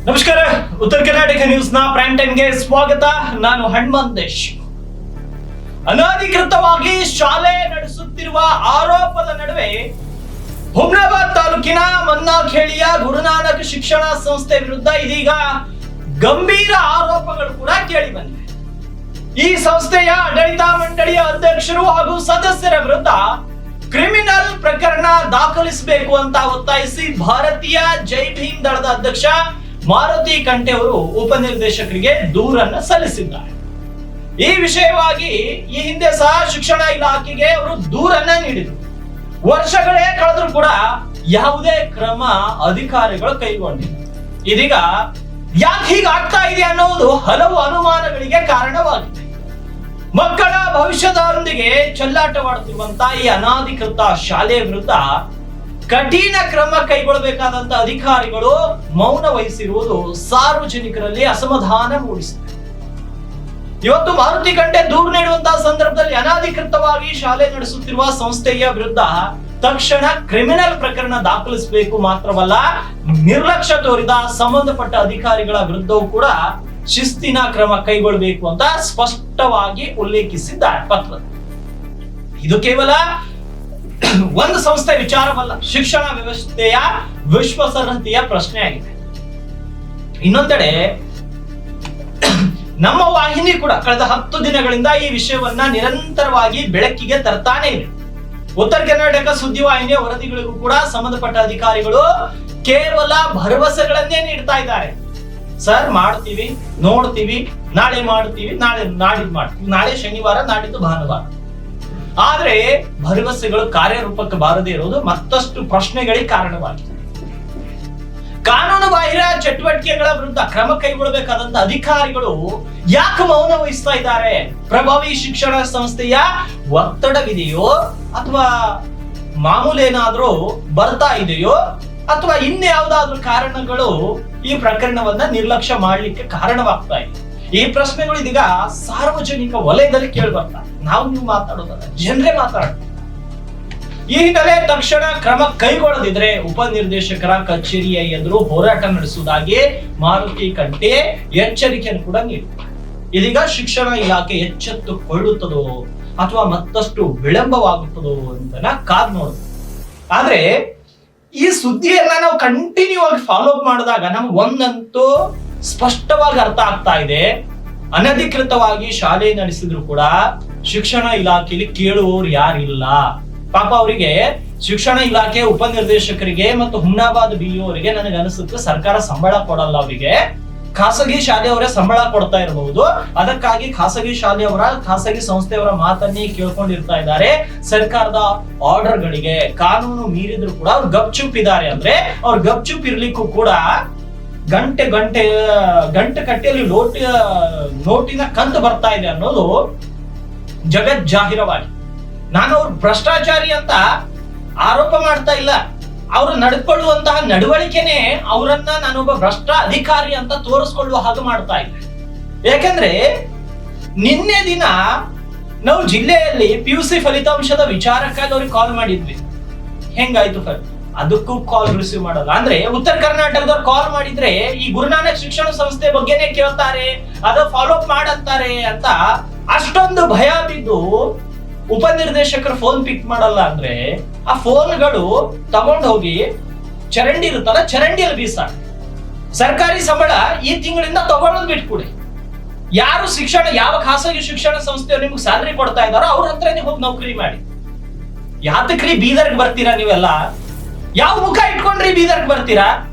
ನಮಸ್ಕಾರ. ಉತ್ತರ ಕರ್ನಾಟಕ ನ್ಯೂಸ್ ನ ಪ್ರೈಮ್ ಟೈಮ್ಗೆ ಸ್ವಾಗತ. ನಾನು ಹನುಮಂತೇಶ್. ಅನಧಿಕೃತವಾಗಿ ಶಾಲೆ ನಡೆಸುತ್ತಿರುವ ಆರೋಪದ ನಡುವೆ ಹುಮ್ನಾಬಾದ್ ತಾಲೂಕಿನ ಮನ್ನಾಖೇಳಿಯ ಗುರುನಾನಕ್ ಶಿಕ್ಷಣ ಸಂಸ್ಥೆ ವಿರುದ್ಧ ಇದೀಗ ಗಂಭೀರ ಆರೋಪಗಳು ಕೂಡ ಕೇಳಿ ಬಂದಿವೆ. ಈ ಸಂಸ್ಥೆಯ ಆಡಳಿತ ಮಂಡಳಿಯ ಅಧ್ಯಕ್ಷರು ಹಾಗೂ ಸದಸ್ಯರ ವಿರುದ್ಧ ಕ್ರಿಮಿನಲ್ ಪ್ರಕರಣ ದಾಖಲಿಸಬೇಕು ಅಂತ ಒತ್ತಾಯಿಸಿ ಭಾರತೀಯ ಜೈ ಭೀಮ್ ದಳದ ಅಧ್ಯಕ್ಷ ಮಾರುತಿ ಕಂಠೆ ಅವರು ಉಪನಿರ್ದೇಶಕರಿಗೆ ದೂರನ್ನ ಸಲ್ಲಿಸಿದ್ದಾರೆ. ಈ ವಿಷಯವಾಗಿ ಈ ಹಿಂದೆ ಸಹ ಶಿಕ್ಷಣ ಇಲಾಖೆಗೆ ಅವರು ದೂರನ್ನ ನೀಡಿದರು. ವರ್ಷಗಳೇ ಕಳೆದರೂ ಕೂಡ ಯಾವುದೇ ಕ್ರಮ ಅಧಿಕಾರಿಗಳು ಕೈಗೊಂಡಿಲ್ಲ. ಇದೀಗ ಯಾಕೆ ಹೀಗಾಗ್ತಾ ಇದೆ ಅನ್ನೋದು ಹಲವು ಅನುಮಾನಗಳಿಗೆ ಕಾರಣವಾಗಿದೆ. ಮಕ್ಕಳ ಭವಿಷ್ಯದೊಂದಿಗೆ ಚೆಲ್ಲಾಟವಾಡುತ್ತಿರುವಂತಹ ಈ ಅನಧಿಕೃತ ಶಾಲೆಯ ವಿರುದ್ಧ ಕಠಿಣ ಕ್ರಮ ಕೈಗೊಳ್ಳಬೇಕಾದಂತ ಅಧಿಕಾರಿಗಳು ಮೌನ ವಹಿಸಿರುವುದು ಸಾರ್ವಜನಿಕರಲ್ಲಿ ಅಸಮಾಧಾನ ಮೂಡಿಸಿದೆ. ಇವತ್ತು ಮಾರುತಿ ಕಂಠೆ ದೂರು ನೀಡುವಂತಹ ಸಂದರ್ಭದಲ್ಲಿ ಅನಧಿಕೃತವಾಗಿ ಶಾಲೆ ನಡೆಸುತ್ತಿರುವ ಸಂಸ್ಥೆಯ ವಿರುದ್ಧ ತಕ್ಷಣ ಕ್ರಿಮಿನಲ್ ಪ್ರಕರಣ ದಾಖಲಿಸಬೇಕು ಮಾತ್ರವಲ್ಲ, ನಿರ್ಲಕ್ಷ್ಯ ತೋರಿದ ಸಂಬಂಧಪಟ್ಟ ಅಧಿಕಾರಿಗಳ ವಿರುದ್ಧವೂ ಕೂಡ ಶಿಸ್ತಿನ ಕ್ರಮ ಕೈಗೊಳ್ಳಬೇಕು ಅಂತ ಸ್ಪಷ್ಟವಾಗಿ ಉಲ್ಲೇಖಿಸಿದ್ದಾರೆ ಪತ್ರದಲ್ಲಿ. ಇದು ಕೇವಲ ಒಂದು ಸಂಸ್ಥೆ ವಿಚಾರವಲ್ಲ, ಶಿಕ್ಷಣ ವ್ಯವಸ್ಥೆಯ ವಿಶ್ವಾಸಾರ್ಹತೆಯ ಪ್ರಶ್ನೆ ಆಗಿದೆ. ಇನ್ನೊಂದೆಡೆ ನಮ್ಮ ವಾಹಿನಿ ಕೂಡ ಕಳೆದ 10 ದಿನಗಳಿಂದ ಈ ವಿಷಯವನ್ನ ನಿರಂತರವಾಗಿ ಬೆಳಕಿಗೆ ತರ್ತಾನೆ ಇದೆ. ಉತ್ತರ ಕರ್ನಾಟಕ ಸುದ್ದಿವಾಹಿನಿಯ ವರದಿಗಳಿಗೂ ಕೂಡ ಸಂಬಂಧಪಟ್ಟ ಅಧಿಕಾರಿಗಳು ಕೇವಲ ಭರವಸೆಗಳನ್ನೇ ನೀಡ್ತಾ ಇದ್ದಾರೆ. ಸರ್ ಮಾಡ್ತೀವಿ, ನೋಡ್ತೀವಿ, ನಾಳೆ ಮಾಡ್ತೀವಿ, ನಾಡಿದ್ದು ಮಾಡ್ತೀವಿ, ನಾಳೆ ಶನಿವಾರ, ನಾಡಿದ್ದು ಭಾನುವಾರ. ಆದ್ರೆ ಭರವಸೆಗಳು ಕಾರ್ಯರೂಪಕ್ಕೆ ಬಾರದೇ ಇರುವುದು ಮತ್ತಷ್ಟು ಪ್ರಶ್ನೆಗಳಿಗೆ ಕಾರಣವಾಗಿದೆ. ಕಾನೂನು ಬಾಹಿರ ಚಟುವಟಿಕೆಗಳ ವಿರುದ್ಧ ಕ್ರಮ ಕೈಗೊಳ್ಳಬೇಕಾದಂತ ಅಧಿಕಾರಿಗಳು ಯಾಕೆ ಮೌನ ವಹಿಸ್ತಾ ಇದ್ದಾರೆ? ಪ್ರಭಾವಿ ಶಿಕ್ಷಣ ಸಂಸ್ಥೆಯ ಒತ್ತಡವಿದೆಯೋ ಅಥವಾ ಮಾಮೂಲೇನಾದ್ರೂ ಬರ್ತಾ ಇದೆಯೋ ಅಥವಾ ಇನ್ಯಾವುದಾದ್ರೂ ಕಾರಣಗಳು ಈ ಪ್ರಕರಣವನ್ನ ನಿರ್ಲಕ್ಷ್ಯ ಮಾಡ್ಲಿಕ್ಕೆ ಕಾರಣವಾಗ್ತಾ ಇದೆ? ಈ ಪ್ರಶ್ನೆಗಳು ಇದೀಗ ಸಾರ್ವಜನಿಕ ವಲಯದಲ್ಲಿ ಕೇಳಿ ಬರ್ತಾರೆ. ನೀವು ಮಾತಾಡೋದಲ್ಲ, ಜನರೇ ಮಾತಾಡ್ತಾರೆ. ಈ ಹಿನ್ನೆಲೆ ತಕ್ಷಣ ಕ್ರಮ ಕೈಗೊಳ್ಳದಿದ್ರೆ ಉಪನಿರ್ದೇಶಕರ ಕಚೇರಿಯ ಎದುರು ಹೋರಾಟ ನಡೆಸುವುದಾಗಿ ಮಾರುತಿ ಕಂಠೆ ಎಚ್ಚರಿಕೆಯನ್ನು ಕೂಡ ನೀಡಿದ್ದಾರೆ. ಇದೀಗ ಶಿಕ್ಷಣ ಇಲಾಖೆ ಎಚ್ಚೆತ್ತುಕೊಳ್ಳುತ್ತದೋ ಅಥವಾ ಮತ್ತಷ್ಟು ವಿಳಂಬವಾಗುತ್ತದೋ ಅಂತ ಕಾದ್ ನೋಡುದು. ಆದ್ರೆ ಈ ಸುದ್ದಿಯನ್ನ ನಾವು ಕಂಟಿನ್ಯೂ ಆಗಿ ಫಾಲೋ ಅಪ್ ಮಾಡಿದಾಗ ನಮ್ಗೆ ಒಂದಂತೂ ಸ್ಪಷ್ಟವಾಗಿ ಅರ್ಥ ಆಗ್ತಾ ಇದೆ. ಅನಧಿಕೃತವಾಗಿ ಶಾಲೆ ನಡೆಸಿದ್ರು ಕೂಡ ಶಿಕ್ಷಣ ಇಲಾಖೆಯಲ್ಲಿ ಕೇಳುವವರು ಯಾರಿಲ್ಲ. ಪಾಪ ಅವರಿಗೆ ಶಿಕ್ಷಣ ಇಲಾಖೆ ಉಪನಿರ್ದೇಶಕರಿಗೆ ಮತ್ತು ಹುಮ್ನಾಬಾದ್ ಬಿಇಒ ಅವರಿಗೆ ನನಗೆ ಅನಿಸುತ್ತೆ ಸರ್ಕಾರ ಸಂಬಳ ಕೊಡಲ್ಲ. ಅವರಿಗೆ ಖಾಸಗಿ ಶಾಲೆಯವರೇ ಸಂಬಳ ಕೊಡ್ತಾ ಇರಬಹುದು. ಅದಕ್ಕಾಗಿ ಖಾಸಗಿ ಸಂಸ್ಥೆಯವರ ಮಾತನ್ನೇ ಕೇಳ್ಕೊಂಡಿರ್ತಾ ಇದ್ದಾರೆ. ಸರ್ಕಾರದ ಆರ್ಡರ್ ಗಳಿಗೆ ಕಾನೂನು ಮೀರಿದ್ರು ಕೂಡ ಅವ್ರು ಗಪ್ಚುಪ್ ಇದ್ದಾರೆ. ಅಂದ್ರೆ ಅವ್ರು ಗಪ್ಚುಪ್ ಇರ್ಲಿಕ್ಕೂ ಕೂಡ ಗಂಟೆ ಕಟ್ಟೆಯಲ್ಲಿ ನೋಟಿನ ಕಂತು ಬರ್ತಾ ಇದೆ ಅನ್ನೋದು ಜಗತ್ ಜಾಹಿರವಾಗಿ. ನಾನು ಅವ್ರು ಭ್ರಷ್ಟಾಚಾರಿ ಅಂತ ಆರೋಪ ಮಾಡ್ತಾ ಇಲ್ಲ. ಅವರು ನಡ್ಕೊಳ್ಳುವಂತಹ ನಡವಳಿಕೆನೆ ಅವರನ್ನ ನಾನೊಬ್ಬ ಭ್ರಷ್ಟ ಅಧಿಕಾರಿ ಅಂತ ತೋರಿಸ್ಕೊಳ್ಳುವ ಹಾಗೆ ಮಾಡ್ತಾ ಇಲ್ಲ. ಯಾಕಂದ್ರೆ ನಿನ್ನೆ ದಿನ ನಾವು ಜಿಲ್ಲೆಯಲ್ಲಿ PUC ಫಲಿತಾಂಶದ ವಿಚಾರಕ್ಕಾಗಿ ಅವ್ರಿಗೆ ಕಾಲ್ ಮಾಡಿದ್ವಿ. ಹೆಂಗಾಯ್ತು ಸರ್? ಅದಕ್ಕೂ ಕಾಲ್ ರಿಸೀವ್ ಮಾಡಲ್ಲ. ಅಂದ್ರೆ ಉತ್ತರ ಕರ್ನಾಟಕದವ್ರು ಕಾಲ್ ಮಾಡಿದ್ರೆ ಈ ಗುರುನಾನಕ್ ಶಿಕ್ಷಣ ಸಂಸ್ಥೆ ಬಗ್ಗೆನೆ ಕೇಳ್ತಾರೆ, ಅದು ಫಾಲೋ ಅಪ್ ಮಾಡಂತಾರೆ ಅಂತ ಅಷ್ಟೊಂದು ಭಯ ಬಿದ್ದು ಉಪನಿರ್ದೇಶಕರು ಫೋನ್ ಪಿಕ್ ಮಾಡಲ್ಲ. ಅಂದ್ರೆ ಆ ಫೋನ್ಗಳು ತಗೊಂಡು ಹೋಗಿ ಚರಂಡಿ ಇರುತ್ತಲ್ಲ, ಚರಂಡಿಯಲ್ಲಿ ಬೀಸಾಡ. ಸರ್ಕಾರಿ ಸಂಬಳ ಈ ತಿಂಗಳಿಂದ ತಗೊಂಡು ಬಿಟ್ಕೊಡಿ. ಯಾರು ಯಾವ ಖಾಸಗಿ ಶಿಕ್ಷಣ ಸಂಸ್ಥೆಯವರು ನಿಮ್ಗೆ ಸ್ಯಾಲರಿ ಕೊಡ್ತಾ ಇದ್ದಾರೋ ಅವ್ರ ಹತ್ರನೇ ಹೋಗಿ ನೌಕರಿ ಮಾಡಿ. ಯಾತಕ್ರಿ ಬೀದರ್ಗೆ ಬರ್ತೀರಾ ನೀವೆಲ್ಲ? ಯಾವ ಮುಖ ಇಟ್ಕೊಂಡ್ರಿ ಬೀದರ್ಗೆ ಬರ್ತೀರಾ?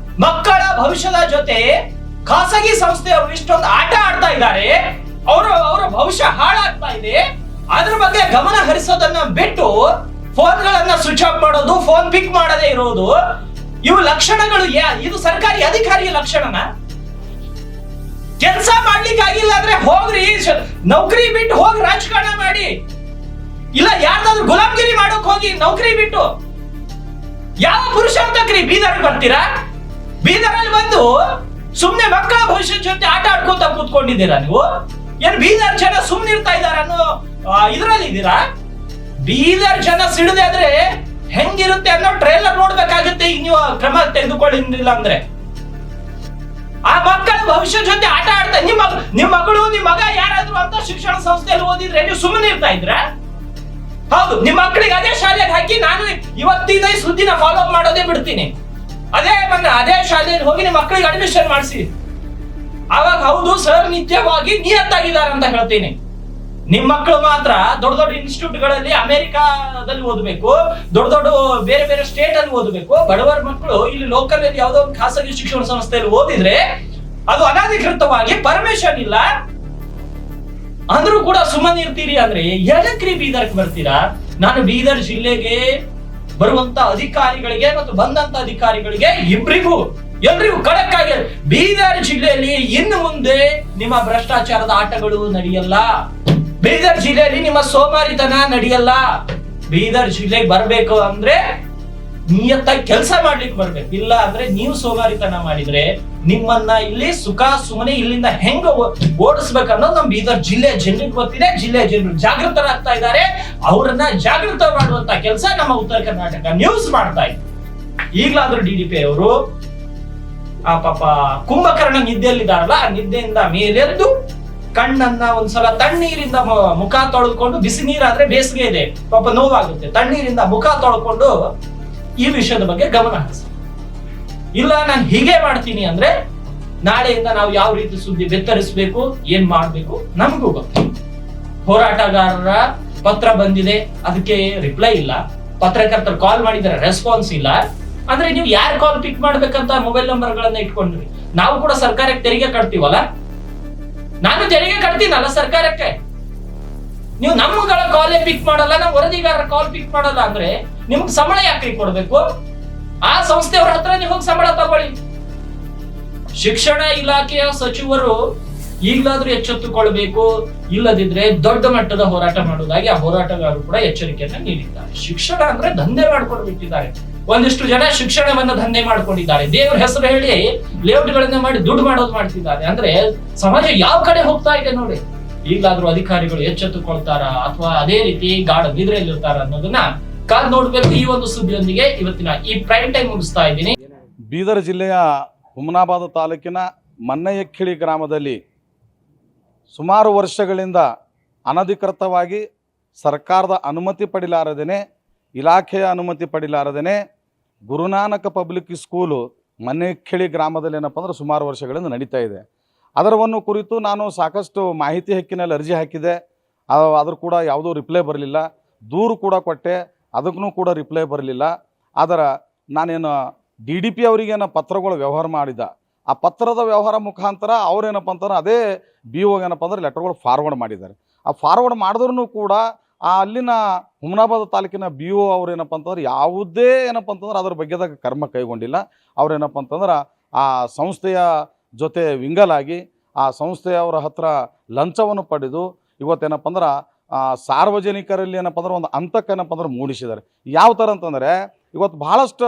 ಮಕ್ಕಳ ಭವಿಷ್ಯದ ಜೊತೆ ಖಾಸಗಿ ಸಂಸ್ಥೆಯವರು ಇಷ್ಟೊಂದು ಆಟ ಆಡ್ತಾ ಇದ್ದಾರೆ. ಅವರ ಭವಿಷ್ಯ ಹಾಳಾಗ್ತಾ ಇದೆ. ಅದ್ರ ಬಗ್ಗೆ ಗಮನ ಹರಿಸೋದನ್ನ ಬಿಟ್ಟು ಫೋನ್ಗಳನ್ನ ಸ್ವಿಚ್ ಆಫ್ ಮಾಡೋದು, ಫೋನ್ ಪಿಕ್ ಮಾಡದೇ ಇರೋದು, ಇವು ಲಕ್ಷಣಗಳು ಇದು ಸರ್ಕಾರಿ ಅಧಿಕಾರಿಯ ಲಕ್ಷಣನ? ಕೆಲಸ ಮಾಡ್ಲಿಕ್ಕೆ ಆಗಿಲ್ಲ ಅಂದ್ರೆ ಹೋಗ್ರಿ, ನೌಕರಿ ಬಿಟ್ಟು ಹೋಗಿ ರಾಜಕಾರಣ ಮಾಡಿ. ಇಲ್ಲ ಯಾರ್ದಾದ್ರು ಗುಲಾಮ್ಗಿರಿ ಮಾಡೋಕ್ ಹೋಗಿ ನೌಕರಿ ಬಿಟ್ಟು. ಯಾವ ಪುರುಷಾರ್ಥಕ್ರಿ ಬೀದರ್ಗೆ ಬರ್ತೀರಾ? ಬೀದರಲ್ಲಿ ಬಂದು ಸುಮ್ನೆ ಮಕ್ಕಳ ಭವಿಷ್ಯ ಜೊತೆ ಆಟ ಆಡ್ಕೊಂತ ಕೂತ್ಕೊಂಡಿದ್ದೀರಾ ನೀವು? ಏನ್ ಬೀದರ್ ಜನ ಸುಮ್ನೆ ಇರ್ತಾ ಇದಾರ ಅನ್ನೋ ಇದ್ರಲ್ಲಿ ಇದ್ದೀರಾ? ಬೀದರ್ ಜನ ಸಿಡದೆ ಆದ್ರೆ ಹೆಂಗಿರುತ್ತೆ ಅನ್ನೋ ಟ್ರೇಲರ್ ನೋಡ್ಬೇಕಾಗುತ್ತೆ. ಈಗ ನೀವು ಕ್ರಮ ತೆಗೆದುಕೊಳ್ಳಿಲ್ಲ ಅಂದ್ರೆ ಆ ಭವಿಷ್ಯ ಜೊತೆ ಆಟ ಆಡ್ತಾ ನಿಮ್ಮ ಮಗಳು ನಿಮ್ಮ ಮಗ ಯಾರಾದ್ರೂ ಅಂತ ಶಿಕ್ಷಣ ಸಂಸ್ಥೆಯಲ್ಲಿ ಓದಿದ್ರೆ ನೀವು ಸುಮ್ಮನೆ ಇರ್ತಾ ಇದ್ರ? ಹೌದು, ನಿಮ್ಮ ಮಕ್ಕಳಿಗೆ ಅದೇ ಶಾಲೆಗೆ ಹಾಕಿ ನಾನು ಇವತ್ತಿನ ಈ ಸುದ್ದಿನ ಫಾಲೋ ಮಾಡೋದೇ ಬಿಡ್ತೀನಿ. ಅದೇ ಶಾಲೆಯಲ್ಲಿ ಹೋಗಿ ನಿಮ್ಮ ಮಕ್ಕಳಿಗೆ ಅಡ್ಮಿಷನ್ ಮಾಡಿಸಿ. ಅವಾಗ ಹೌದು ಸರ್ ನಿತ್ಯವಾಗಿ ನಿಯತ್ತಾಗಿದ್ದಾರೆ ಅಂತ ಹೇಳ್ತೀನಿ. ನಿಮ್ ಮಕ್ಕಳು ಮಾತ್ರ ದೊಡ್ಡ ದೊಡ್ಡ ಇನ್ಸ್ಟಿಟ್ಯೂಟ್ಗಳಲ್ಲಿ ಅಮೆರಿಕಾದಲ್ಲಿ ಓದಬೇಕು, ದೊಡ್ಡ ಬೇರೆ ಬೇರೆ ಸ್ಟೇಟ್ ಅಲ್ಲಿ ಓದಬೇಕು. ಬಡವರ ಮಕ್ಕಳು ಇಲ್ಲಿ ಲೋಕಲ್ ಅಲ್ಲಿ ಯಾವುದೋ ಒಂದು ಖಾಸಗಿ ಶಿಕ್ಷಣ ಸಂಸ್ಥೆಯಲ್ಲಿ ಓದಿದ್ರೆ ಅದು ಅನಧಿಕೃತವಾಗಿ ಪರ್ಮಿಷನ್ ಇಲ್ಲ ಅಂದ್ರೂ ಕೂಡ ಸುಮ್ಮನೆ ಇರ್ತೀರಿ ಅಂದ್ರೆ ಎದಕ್ರಿ ಬೀದರ್ಗೆ ಬರ್ತೀರಾ? ನಾನು ಬೀದರ್ ಜಿಲ್ಲೆಗೆ ಬರುವಂತ ಅಧಿಕಾರಿಗಳಿಗೆ ಮತ್ತು ಬಂದಂತ ಅಧಿಕಾರಿಗಳಿಗೆ ಎಲ್ರಿಗೂ ಖಡಕ್ ಆಗಿ ಬೀದರ್ ಜಿಲ್ಲೆಯಲ್ಲಿ ಇನ್ನು ಮುಂದೆ ನಿಮ್ಮ ಭ್ರಷ್ಟಾಚಾರದ ಆಟಗಳು ನಡೆಯಲ್ಲ. ಬೀದರ್ ಜಿಲ್ಲೆಯಲ್ಲಿ ನಿಮ್ಮ ಸೋಮಾರಿತನ ನಡೆಯಲ್ಲ. ಬೀದರ್ ಜಿಲ್ಲೆಗೆ ಬರ್ಬೇಕು ಅಂದ್ರೆ ನಿಯತ್ತಾಗಿ ಕೆಲಸ ಮಾಡ್ಲಿಕ್ಕೆ ಬರ್ಬೇಕು. ಇಲ್ಲ ಅಂದ್ರೆ ನೀವು ಸೋಮಾರಿತನ ಮಾಡಿದ್ರೆ ನಿಮ್ಮನ್ನ ಇಲ್ಲಿ ಸುಖ ಸುಮ್ಮನೆ ಇಲ್ಲಿಂದ ಹೆಂಗ ಓಡಿಸ್ಬೇಕು ಅನ್ನೋದು ನಮ್ಮ ಬೀದರ್ ಜಿಲ್ಲೆ ಜನರಿಗೆ ಗೊತ್ತಿದೆ. ಜಿಲ್ಲೆ ಜನರು ಜಾಗೃತರಾಗ್ತಾ ಇದ್ದಾರೆ. ಅವರನ್ನ ಜಾಗೃತ ಮಾಡುವಂತ ಕೆಲಸ ನಮ್ಮ ಉತ್ತರ ಕರ್ನಾಟಕ ನ್ಯೂಸ್ ಮಾಡ್ತಾ ಇದೆ. ಈಗಲಾದ್ರೂ DDP ಅವರು ಆ ಪಾಪ ಕುಂಭಕರ್ಣ ನಿದ್ದೆಯಲ್ಲಿದ್ದಾರಲ್ಲ, ಆ ನಿದ್ದೆಯಿಂದ ಮೇಲೆದ್ದು ಕಣ್ಣನ್ನ ಒಂದ್ಸಲ ತಣ್ಣೀರಿಂದ ಮುಖ ತೊಳೆದುಕೊಂಡು, ಬಿಸಿ ನೀರಾದ್ರೆ ಬೇಸಿಗೆ ಇದೆ ಪಾಪ ನೋವಾಗುತ್ತೆ, ತಣ್ಣೀರಿಂದ ಮುಖ ತೊಳ್ಕೊಂಡು ಈ ವಿಷಯದ ಬಗ್ಗೆ ಗಮನ ಹರಿಸಿ. ಇಲ್ಲ ನಾನು ಹೀಗೆ ಮಾಡ್ತೀನಿ ಅಂದ್ರೆ ನಾಳೆಯಿಂದ ನಾವು ಯಾವ ರೀತಿ ಸುದ್ದಿ ಬೆತ್ತರಿಸಬೇಕು, ಏನ್ ಮಾಡ್ಬೇಕು ನಮಗೂ ಗೊತ್ತು. ಹೋರಾಟಗಾರರ ಪತ್ರ ಬಂದಿದೆ, ಅದಕ್ಕೆ ರಿಪ್ಲೈ ಇಲ್ಲ. ಪತ್ರಕರ್ತರು ಕಾಲ್ ಮಾಡಿದರೆ ರೆಸ್ಪಾನ್ಸ್ ಇಲ್ಲ. ಅಂದ್ರೆ ನೀವು ಯಾರು ಕಾಲ್ ಪಿಕ್ ಮಾಡ್ಬೇಕಂತ ಮೊಬೈಲ್ ನಂಬರ್ ಗಳನ್ನ ಇಟ್ಕೊಂಡ್ರಿ. ನಾವು ಕೂಡ ಸರ್ಕಾರಕ್ಕೆ ತೆರಿಗೆ ಕಟ್ತೀವಲ್ಲ, ನಾನು ತೆರಿಗೆ ಕಟ್ತೀನಲ್ಲ ಸರ್ಕಾರಕ್ಕೆ. ನೀವು ನಮ್ಮಗಳ ಕಾಲೇ ಪಿಕ್ ಮಾಡಲ್ಲ, ನಮ್ಮ ವರದಿಗಾರರ ಕಾಲ್ ಪಿಕ್ ಮಾಡಲ್ಲ ಅಂದ್ರೆ ನಿಮ್ಗೆ ಸಂಬಳ ಯಾಕೆ ಕೊಡ್ಬೇಕು? ಆ ಸಂಸ್ಥೆಯವರ ಹತ್ರ ನೀವು ಹೋಗಿ ಸಂಬಳ ತಗೊಳ್ಳಿ. ಶಿಕ್ಷಣ ಇಲಾಖೆಯ ಸಚಿವರು ಈಗಲಾದ್ರೂ ಎಚ್ಚೆತ್ತುಕೊಳ್ಬೇಕು. ಇಲ್ಲದಿದ್ರೆ ದೊಡ್ಡ ಮಟ್ಟದ ಹೋರಾಟ ಮಾಡುವುದಾಗಿ ಆ ಹೋರಾಟಗಾರರು ಕೂಡ ಎಚ್ಚರಿಕೆಯನ್ನ ನೀಡಿದ್ದಾರೆ. ಶಿಕ್ಷಣ ಅಂದ್ರೆ ದಂಧೆ ಮಾಡ್ಕೊಂಡು ಬಿಟ್ಟಿದ್ದಾರೆ. ಒಂದಿಷ್ಟು ಜನ ಶಿಕ್ಷಣವನ್ನ ದಂಧೆ ಮಾಡ್ಕೊಂಡಿದ್ದಾರೆ. ದೇವ್ರ ಹೆಸರು ಹೇಳಿ ಲೇಔಟ್ ಗಳನ್ನ ಮಾಡಿ ದುಡ್ಡು ಮಾಡೋದು ಮಾಡ್ತಿದ್ದಾರೆ. ಅಂದ್ರೆ ಸಮಾಜ ಯಾವ ಕಡೆ ಹೋಗ್ತಾ ಇದೆ ನೋಡಿ. ಈಗಲಾದ್ರೂ ಅಧಿಕಾರಿಗಳು ಎಚ್ಚೆತ್ತುಕೊಳ್ತಾರ ಅಥವಾ ಅದೇ ರೀತಿ ಗಾಢ ನಿದ್ರೆಯಲ್ಲಿರ್ತಾರ ಅನ್ನೋದನ್ನ ಕಾದ್ ನೋಡ್ಬೇಕು. ಈ ಒಂದು ಸುದ್ದಿಯೊಂದಿಗೆ ಇವತ್ತಿನ ಈ ಪ್ರೈಮ್ ಟೈಮ್ ಮುಗಿಸ್ತಾ ಇದ್ದೀನಿ. ಬೀದರ್ ಜಿಲ್ಲೆಯ ಹುಮನಾಬಾದ ತಾಲೂಕಿನ ಮನ್ನಯಕ್ಕಿ ಗ್ರಾಮದಲ್ಲಿ ಸುಮಾರು ವರ್ಷಗಳಿಂದ ಅನಧಿಕೃತವಾಗಿ ಸರ್ಕಾರದ ಅನುಮತಿ ಪಡಿಲಾರದೇನೆ, ಇಲಾಖೆಯ ಅನುಮತಿ ಪಡಿಲಾರದೇನೆ ಗುರುನಾನಕ ಪಬ್ಲಿಕ್ ಸ್ಕೂಲು ಮನ್ನಯಕ್ಕಿ ಗ್ರಾಮದಲ್ಲಿ ಏನಪ್ಪ ಅಂದ್ರೆ ಸುಮಾರು ವರ್ಷಗಳಿಂದ ನಡೀತಾ ಇದೆ. ಅದರವನ್ನು ಕುರಿತು ನಾನು ಸಾಕಷ್ಟು ಮಾಹಿತಿ ಹಕ್ಕಿನಲ್ಲಿ ಅರ್ಜಿ ಹಾಕಿದೆ. ಅದ್ರ ಕೂಡ ಯಾವುದೂ ರಿಪ್ಲೈ ಬರಲಿಲ್ಲ. ದೂರು ಕೂಡ ಕೊಟ್ಟೆ, ಅದಕ್ಕೂ ಕೂಡ ರಿಪ್ಲೈ ಬರಲಿಲ್ಲ. ಆದರೆ ನಾನೇನು DDP ಅವರಿಗೇನು ಪತ್ರಗಳು ವ್ಯವಹಾರ ಮಾಡಿದ, ಆ ಪತ್ರದ ವ್ಯವಹಾರ ಮುಖಾಂತರ ಅವ್ರೇನಪ್ಪ ಅಂತಂದ್ರೆ ಅದೇ BO ಏನಪ್ಪ ಅಂದ್ರೆ ಲೆಟರ್ಗಳು ಫಾರ್ವರ್ಡ್ ಮಾಡಿದ್ದಾರೆ. ಆ ಫಾರ್ವರ್ಡ್ ಮಾಡಿದ್ರೂ ಕೂಡ ಅಲ್ಲಿನ ಹುಮನಾಬಾದ ತಾಲೂಕಿನ BO ಅವ್ರೇನಪ್ಪ ಅಂತಂದ್ರೆ ಯಾವುದೇ ಏನಪ್ಪ ಅಂತಂದ್ರೆ ಅದ್ರ ಬಗ್ಗೆದಾಗ ಕರ್ಮ ಕೈಗೊಂಡಿಲ್ಲ. ಅವ್ರೇನಪ್ಪ ಅಂತಂದ್ರೆ ಆ ಸಂಸ್ಥೆಯ ಜೊತೆ ವಿಂಗಲಾಗಿ ಆ ಸಂಸ್ಥೆಯವರ ಹತ್ರ ಲಂಚವನ್ನು ಪಡೆದು ಇವತ್ತೇನಪ್ಪ ಅಂದ್ರೆ ಸಾರ್ವಜನಿಕರಲ್ಲಿ ಏನಪ್ಪ ಅಂದ್ರೆ ಒಂದು ಅಂತಕ್ಕೇನಪ್ಪ ಅಂದ್ರೆ ಮೂಡಿಸಿದ್ದಾರೆ. ಯಾವ ಥರ ಅಂತಂದರೆ ಇವತ್ತು ಭಾಳಷ್ಟು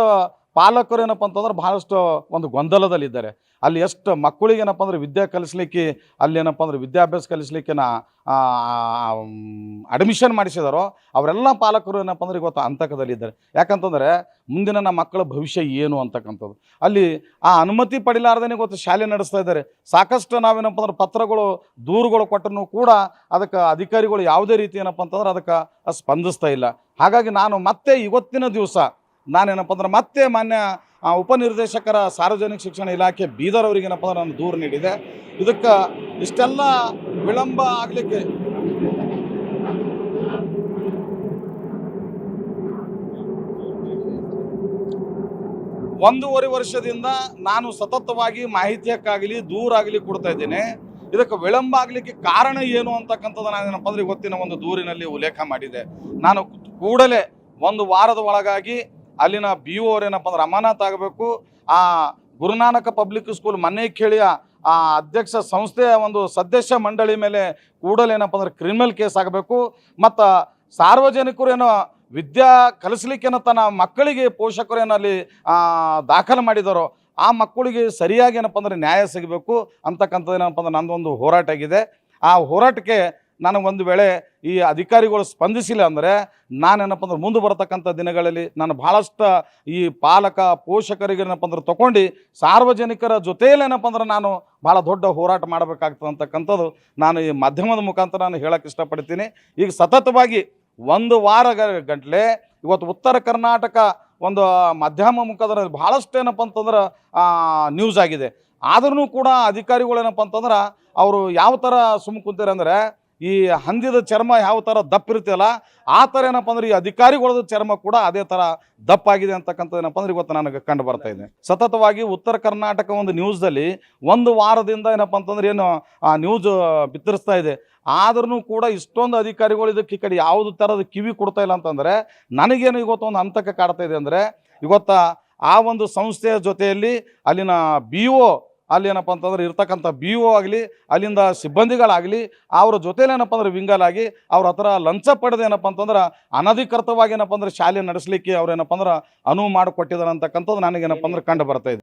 ಪಾಲಕರು ಏನಪ್ಪ ಅಂತಂದ್ರೆ ಭಾಳಷ್ಟು ಒಂದು ಗೊಂದಲದಲ್ಲಿದ್ದಾರೆ. ಅಲ್ಲಿ ಎಷ್ಟು ಮಕ್ಕಳಿಗೆ ಏನಪ್ಪ ಅಂದ್ರೆ ವಿದ್ಯೆ ಕಲಿಸ್ಲಿಕ್ಕೆ, ಅಲ್ಲಿ ಏನಪ್ಪ ಅಂದ್ರೆ ವಿದ್ಯಾಭ್ಯಾಸ ಕಲಿಸ್ಲಿಕ್ಕೆ ಅಡ್ಮಿಷನ್ ಮಾಡಿಸಿದಾರೋ ಅವರೆಲ್ಲ ಪಾಲಕರು ಏನಪ್ಪ ಅಂದ್ರೆ ಇವತ್ತು ಅಂತಕದಲ್ಲಿದ್ದಾರೆ. ಯಾಕಂತಂದರೆ ಮುಂದಿನ ನಮ್ಮ ಮಕ್ಕಳ ಭವಿಷ್ಯ ಏನು ಅಂತಕ್ಕಂಥದ್ದು. ಅಲ್ಲಿ ಆ ಅನುಮತಿ ಪಡಿಲಾರ್ದೇ ಇವತ್ತು ಶಾಲೆ ನಡೆಸ್ತಾ ಇದ್ದಾರೆ. ಸಾಕಷ್ಟು ನಾವೇನಪ್ಪ ಅಂದ್ರೆ ಪತ್ರಗಳು ದೂರುಗಳು ಕೊಟ್ಟರೂ ಕೂಡ ಅದಕ್ಕೆ ಅಧಿಕಾರಿಗಳು ಯಾವುದೇ ರೀತಿ ಏನಪ್ಪ ಅಂತಂದ್ರೆ ಅದಕ್ಕೆ ಸ್ಪಂದಿಸ್ತಾ ಇಲ್ಲ. ಹಾಗಾಗಿ ನಾನು ಮತ್ತೆ ಇವತ್ತಿನ ದಿವಸ ನಾನೇನಪ್ಪ ಅಂದ್ರೆ ಮತ್ತೆ ಮಾನ್ಯ ಉಪನಿರ್ದೇಶಕರ ಸಾರ್ವಜನಿಕ ಶಿಕ್ಷಣ ಇಲಾಖೆ ಬೀದರ್ ಅವರಿಗೆ ಏನಪ್ಪ ಅಂದ್ರೆ ನಾನು ದೂರು ನೀಡಿದೆ. ಇದಕ್ಕೆ ಇಷ್ಟೆಲ್ಲ ವಿಳಂಬ ಆಗಲಿಕ್ಕೆ ಒಂದೂವರೆ ವರ್ಷದಿಂದ ನಾನು ಸತತವಾಗಿ ಮಾಹಿತಿಯಕ್ಕಾಗಲಿ ದೂರಾಗಲಿ ಕೊಡ್ತಾ ಇದ್ದೇನೆ. ಇದಕ್ಕೆ ವಿಳಂಬ ಆಗಲಿಕ್ಕೆ ಕಾರಣ ಏನು ಅಂತಕ್ಕಂಥದ್ದು ನಾನೇನಪ್ಪ ಅಂದ್ರೆ ಇವತ್ತಿನ ಒಂದು ದೂರಿನಲ್ಲಿ ಉಲ್ಲೇಖ ಮಾಡಿದೆ. ನಾನು ಕೂಡಲೇ ಒಂದು ವಾರದ ಒಳಗಾಗಿ ಅಲ್ಲಿನ BO ಅವರೇನಪ್ಪ ಅಂದ್ರೆ ಅಮಾನತ್ ಆಗಬೇಕು. ಆ ಗುರುನಾನಕ ಪಬ್ಲಿಕ್ ಸ್ಕೂಲ್ ಮನ್ನಯಕ್ಕಿಯ ಆ ಅಧ್ಯಕ್ಷ ಸಂಸ್ಥೆಯ ಒಂದು ಸದಸ್ಯ ಮಂಡಳಿ ಮೇಲೆ ಕೂಡಲೇ ಏನಪ್ಪ ಅಂದ್ರೆ ಕ್ರಿಮಿನಲ್ ಕೇಸ್ ಆಗಬೇಕು. ಮತ್ತು ಸಾರ್ವಜನಿಕರು ಏನೋ ವಿದ್ಯಾ ಕಲಿಸ್ಲಿಕ್ಕೇನೋ ತನ್ನ ಮಕ್ಕಳಿಗೆ ಪೋಷಕರು ಏನಲ್ಲಿ ದಾಖಲು ಮಾಡಿದಾರೋ ಆ ಮಕ್ಕಳಿಗೆ ಸರಿಯಾಗಿ ಏನಪ್ಪ ಅಂದ್ರೆ ನ್ಯಾಯ ಸಿಗಬೇಕು ಅಂತಕ್ಕಂಥದ್ದು ಏನಪ್ಪ ಅಂದ್ರೆ ನನ್ನದೊಂದು ಹೋರಾಟ ಆಗಿದೆ. ಆ ಹೋರಾಟಕ್ಕೆ ನನಗೆ ಒಂದು ವೇಳೆ ಈ ಅಧಿಕಾರಿಗಳು ಸ್ಪಂದಿಸಿಲ್ಲ ಅಂದರೆ ನಾನೇನಪ್ಪ ಅಂದ್ರೆ ಮುಂದೆ ಬರತಕ್ಕಂಥ ದಿನಗಳಲ್ಲಿ ನಾನು ಭಾಳಷ್ಟು ಈ ಪಾಲಕ ಪೋಷಕರಿಗೆ ಏನಪ್ಪ ಅಂದ್ರೆ ತಗೊಂಡು ಸಾರ್ವಜನಿಕರ ಜೊತೆಯಲ್ಲಿ ಏನಪ್ಪ ಅಂದ್ರೆ ನಾನು ಭಾಳ ದೊಡ್ಡ ಹೋರಾಟ ಮಾಡಬೇಕಾಗ್ತದೆ ಅಂತಕ್ಕಂಥದ್ದು ನಾನು ಈ ಮಾಧ್ಯಮದ ಮುಖಾಂತರ ನಾನು ಹೇಳಕ್ಕೆ ಇಷ್ಟಪಡ್ತೀನಿ. ಈಗ ಸತತವಾಗಿ ಒಂದು ವಾರ ಗಂಟಲೆ ಇವತ್ತು ಉತ್ತರ ಕರ್ನಾಟಕ ಒಂದು ಮಾಧ್ಯಮ ಮುಖಾಂತರ ಭಾಳಷ್ಟು ಏನಪ್ಪ ಅಂತಂದ್ರೆ ನ್ಯೂಸ್ ಆಗಿದೆ. ಆದ್ರೂ ಕೂಡ ಅಧಿಕಾರಿಗಳು ಏನಪ್ಪ ಅಂತಂದ್ರೆ ಅವರು ಯಾವ ಥರ ಸುಮ್ಮ ಕುಂತೀರ ಅಂದರೆ ಈ ಹಂದಿದ ಚರ್ಮ ಯಾವ ಥರ ದಪ್ಪ ಇರ್ತೀವಲ್ಲ ಆ ಥರ ಏನಪ್ಪ ಅಂದ್ರೆ ಈ ಅಧಿಕಾರಿಗಳದ ಚರ್ಮ ಕೂಡ ಅದೇ ಥರ ದಪ್ಪಾಗಿದೆ ಅಂತಕ್ಕಂಥದ್ದು ಏನಪ್ಪ ಅಂದ್ರೆ ಇವತ್ತು ನನಗೆ ಕಂಡು ಬರ್ತಾ ಇದೆ. ಸತತವಾಗಿ ಉತ್ತರ ಕರ್ನಾಟಕ ಒಂದು ನ್ಯೂಸ್ದಲ್ಲಿ ಒಂದು ವಾರದಿಂದ ಏನಪ್ಪ ಅಂತಂದ್ರೆ ಏನು ನ್ಯೂಸ್ ಬಿತ್ತರಿಸ್ತಾ ಇದೆ. ಆದ್ರೂ ಕೂಡ ಇಷ್ಟೊಂದು ಅಧಿಕಾರಿಗಳು ಇದಕ್ಕೆ ಈ ಕಡೆ ಯಾವುದು ಥರದ ಕಿವಿ ಕೊಡ್ತಾ ಇಲ್ಲ ಅಂತಂದರೆ ನನಗೇನು ಇವತ್ತು ಒಂದು ಹಂತಕ್ಕೆ ಕಾಡ್ತಾ ಇದೆ ಅಂದರೆ ಇವತ್ತು ಆ ಒಂದು ಸಂಸ್ಥೆಯ ಜೊತೆಯಲ್ಲಿ ಅಲ್ಲಿನ BO ಅಲ್ಲಿ ಏನಪ್ಪ ಅಂತಂದ್ರೆ ಇರ್ತಕ್ಕಂಥ BO ಆಗಲಿ ಅಲ್ಲಿಂದ ಸಿಬ್ಬಂದಿಗಳಾಗಲಿ ಅವ್ರ ಜೊತೆಲಿ ಏನಪ್ಪ ಅಂದ್ರೆ ವಿಂಗಲಾಗಿ ಅವ್ರ ಹತ್ರ ಲಂಚ ಪಡೆದು ಏನಪ್ಪ ಅಂತಂದ್ರೆ ಅನಧಿಕೃತವಾಗಿ ಏನಪ್ಪ ಅಂದ್ರೆ ಶಾಲೆ ನಡೆಸಲಿಕ್ಕೆ ಅವ್ರು ಏನಪ್ಪ ಅಂದ್ರೆ ಅನುವು ಮಾಡಿಕೊಟ್ಟಿದ್ದಾರೆ ಅಂತಕ್ಕಂಥದ್ದು ನನಗೇನಪ್ಪ ಅಂದ್ರೆ ಕಂಡು ಬರ್ತಾ ಇದೆ.